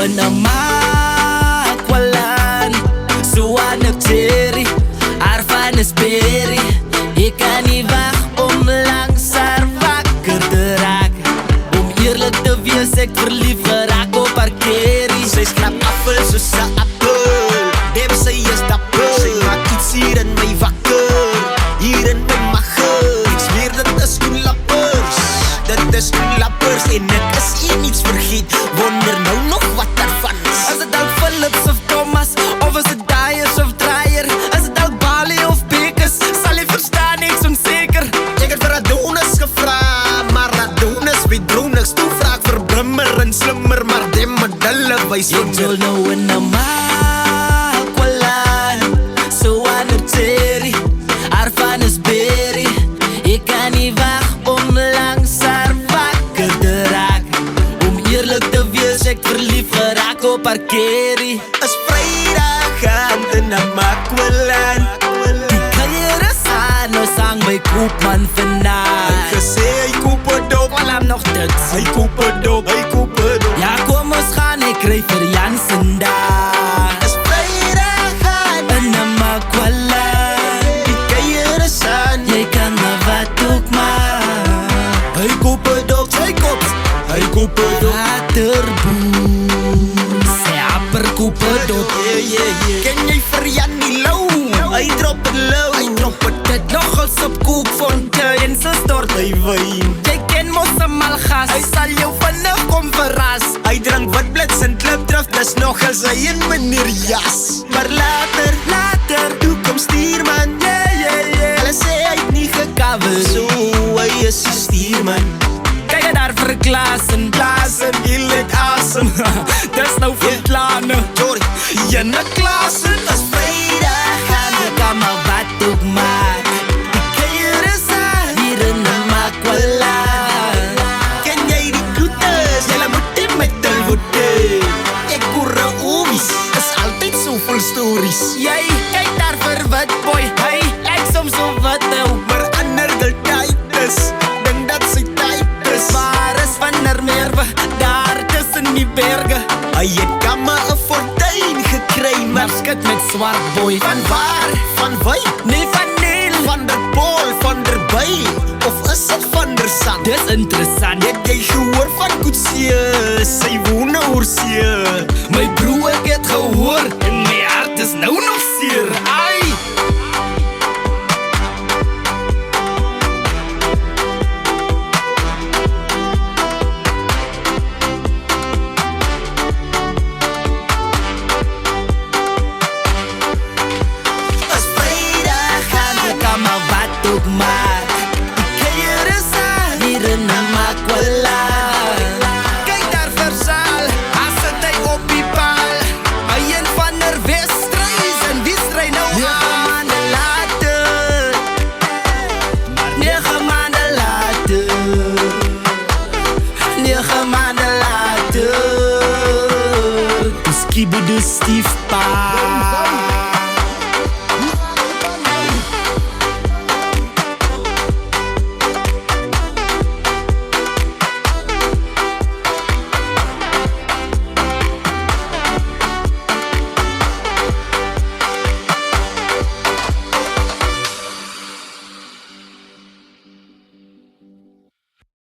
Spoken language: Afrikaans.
in 'n makwalan. Suwanig cherry, arvan is berry. Ik kan niet wag om langs haar wakker te raken. Om eerlijk te wees, ek verlief geraak op haar kerrie. Sy skrap appel soos 'n appel. Dem sy is dapper. Sy maak iets hier in my wakker, hier in my magger. Ek zweer dit is skoenlappers, dit is skoenlappers. En ek is hier niets vergeet, wonder nou nog wat daarvan is. Is het dan Philips of Thomas, of is het Dyers of Dreyer? Is het al Bali of Bekes, sal jy verstaan, ek's onzeker. Ek het vir Adonis gevra, maar Adonis weet droom niks. Toe vraag vir Brimmer en Slimmer, maar dem modelle wys Ek jol nou in 'n makwalan. Suwanig cherry, arvan is berry. Ek kan nie wag om langs haar wakker te raak. Om eerlik te wees, ek verlief geraak op haar kerrie. Is Vrydag aand in 'n makwalan. Die kuier is aan, nou sang by Koopman vandaag. Gesê hy koop 'n dop, Kwalam nog dit. hy koop 'n dop, hy koop 'n dop. Ja, kom ons gaan, ek kry vir Jansen daar. Is Vrydag aand In 'n makwalan. die kuier is aan. Jy kan maar wat ook maar. Hy koop 'n dop, hy koop 'n dop. Waterboom, sy apper koop 'n dop. Ken jy vir Jannie Lou? Hy drop 'n low, hy drop 'n Dit nogals op Koekfontein, sy stort hy wyn. Jy ken mos 'n malgas, hy sal jou vinnig kom verras. Hy drank wat blits en klipdraf, dis nog as hy in meneer jas. Maar later, toe kom stuurman. Hulle sê hy het nie Cover, so hy is die stuurman. kyk daar vir Klaasen. Klaasen, heel het asem. Dis nou vir Klane. Sorry, Jenne Klaasen is Vrydag aan. Jy kan maar wat ook maar. Die kuier is aan, hier in 'n makwalan. Ken jy die kloetes? Julle moet nie met hul woede. Ek koere oomies, is altyd so vol stories. Jy kyk daar vir wit boy, hy lyk soms so wit nou. Maar ander wil tyd is, dink dat sy tyd is. Waar is Van der Merwe, daar tussen die berge. Hy het kamme 'n fortuin gekry, maar Maar skit met swart boy. van waar? Van wie? Nee, van Neil. Van der Paul, van der Byl, of is dit van der Sand? Dis interessant. Het jy gehoor van Koetsie? Sy woon na Oorsee. My broer, ek het gehoor en my hart is nou nog seer. Ai. Is Vrydag aan. Jy kan maar wat ook maar. Die kuier is aan, hier in 'n makwalan. Kyk daar vir Saal, as sit hy op die paal. Hy en Van der Westreis en wie stry nou aan? 9 maande later. 9 maande later. 9 maande later. Skiboede stiefpaal.